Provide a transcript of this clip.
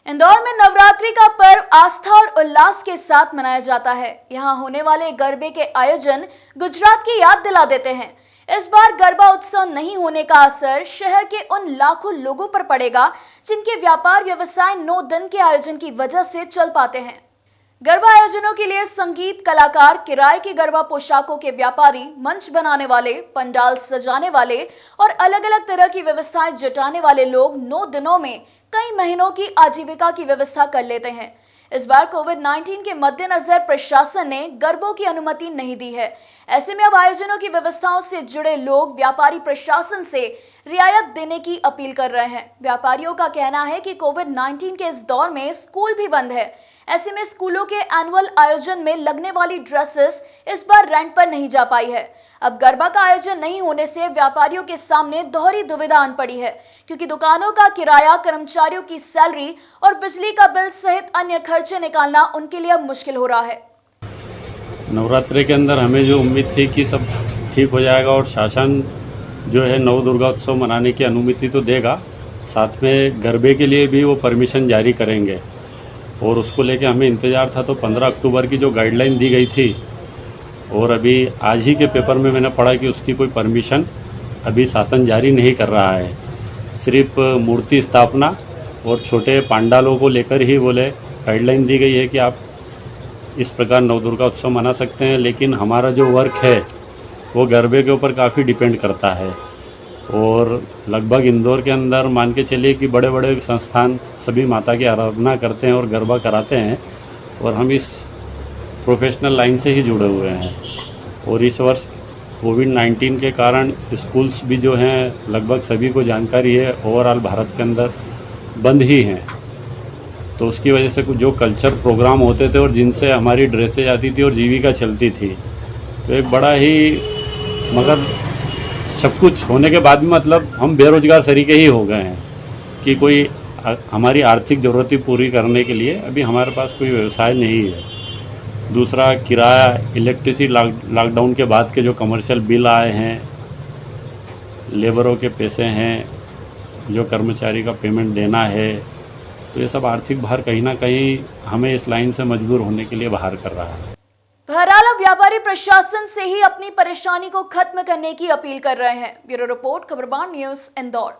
इंदौर में नवरात्रि का पर्व आस्था और उल्लास के साथ मनाया जाता है। यहाँ होने वाले गरबे के आयोजन गुजरात की याद दिला देते हैं। इस बार गरबा उत्सव नहीं होने का असर शहर के उन लाखों लोगों पर पड़ेगा जिनके व्यापार व्यवसाय 9 दिन के आयोजन की वजह से चल पाते हैं। गरबा आयोजनों के लिए संगीत कलाकार, किराए की गरबा पोशाकों के व्यापारी, मंच बनाने वाले, पंडाल सजाने वाले और अलग अलग तरह की व्यवस्थाएं जुटाने वाले लोग 9 दिनों में कई महीनों की आजीविका की व्यवस्था कर लेते हैं। इस बार कोविड-19 के मद्देनजर प्रशासन ने गरबों की अनुमति नहीं दी है। ऐसे में अब आयोजनों की व्यवस्थाओं से जुड़े लोग व्यापारी प्रशासन से रियायत देने की अपील कर रहे हैं। व्यापारियों का कहना है कि कोविड-19 के इस दौर में स्कूल भी बंद है। ऐसे में स्कूलों के एनुअल आयोजन में लगने वाली ड्रेसेस इस बार रेंट पर नहीं जा पाई है। अब गरबा का आयोजन नहीं होने से व्यापारियों के सामने दोहरी दुविधा आन पड़ी है, क्योंकि दुकानों का किराया, कर्मचारियों की सैलरी और बिजली का बिल सहित अन्य खर्चे निकालना उनके लिए अब मुश्किल हो रहा है। नवरात्रि के अंदर हमें जो उम्मीद थी कि सब ठीक हो जाएगा और शासन जो है नव दुर्गा उत्सव मनाने की अनुमति तो देगा, साथ में गरबे के लिए भी वो परमिशन जारी करेंगे और उसको लेके हमें इंतज़ार था। तो 15 अक्टूबर की जो गाइडलाइन दी गई थी और अभी आज ही के पेपर में मैंने पढ़ा कि उसकी कोई परमिशन अभी शासन जारी नहीं कर रहा है। सिर्फ मूर्ति स्थापना और छोटे पांडालों को लेकर ही बोले गाइडलाइन दी गई है कि आप इस प्रकार नव दुर्गा उत्सव मना सकते हैं, लेकिन हमारा जो वर्क है वो गरबे के ऊपर काफ़ी डिपेंड करता है। और लगभग इंदौर के अंदर मान के चलिए कि बड़े बड़े संस्थान सभी माता की आराधना करते हैं और गरबा कराते हैं और हम इस प्रोफेशनल लाइन से ही जुड़े हुए हैं। और इस वर्ष कोविड-19 के कारण स्कूल्स भी जो हैं लगभग सभी को जानकारी है ओवरऑल भारत के अंदर बंद ही हैं। तो उसकी वजह से कुछ जो कल्चर प्रोग्राम होते थे और जिनसे हमारी ड्रेसेज आती थी और जीविका चलती थी, तो एक बड़ा ही मगर सब कुछ होने के बाद भी मतलब हम बेरोजगार तरीके ही हो गए हैं कि कोई हमारी आर्थिक ज़रूरतें पूरी करने के लिए अभी हमारे पास कोई व्यवसाय नहीं है। दूसरा किराया, इलेक्ट्रिसिटी लॉकडाउन के बाद के जो कमर्शियल बिल आए हैं, लेबरों के पैसे हैं, जो कर्मचारी का पेमेंट देना है, तो ये सब आर्थिक भार कहीं ना कहीं हमें इस लाइन से मजबूर होने के लिए बाहर कर रहा है। बहरहाल अब व्यापारी प्रशासन से ही अपनी परेशानी को खत्म करने की अपील कर रहे हैं। Bureau report, Khabarban news, Indore.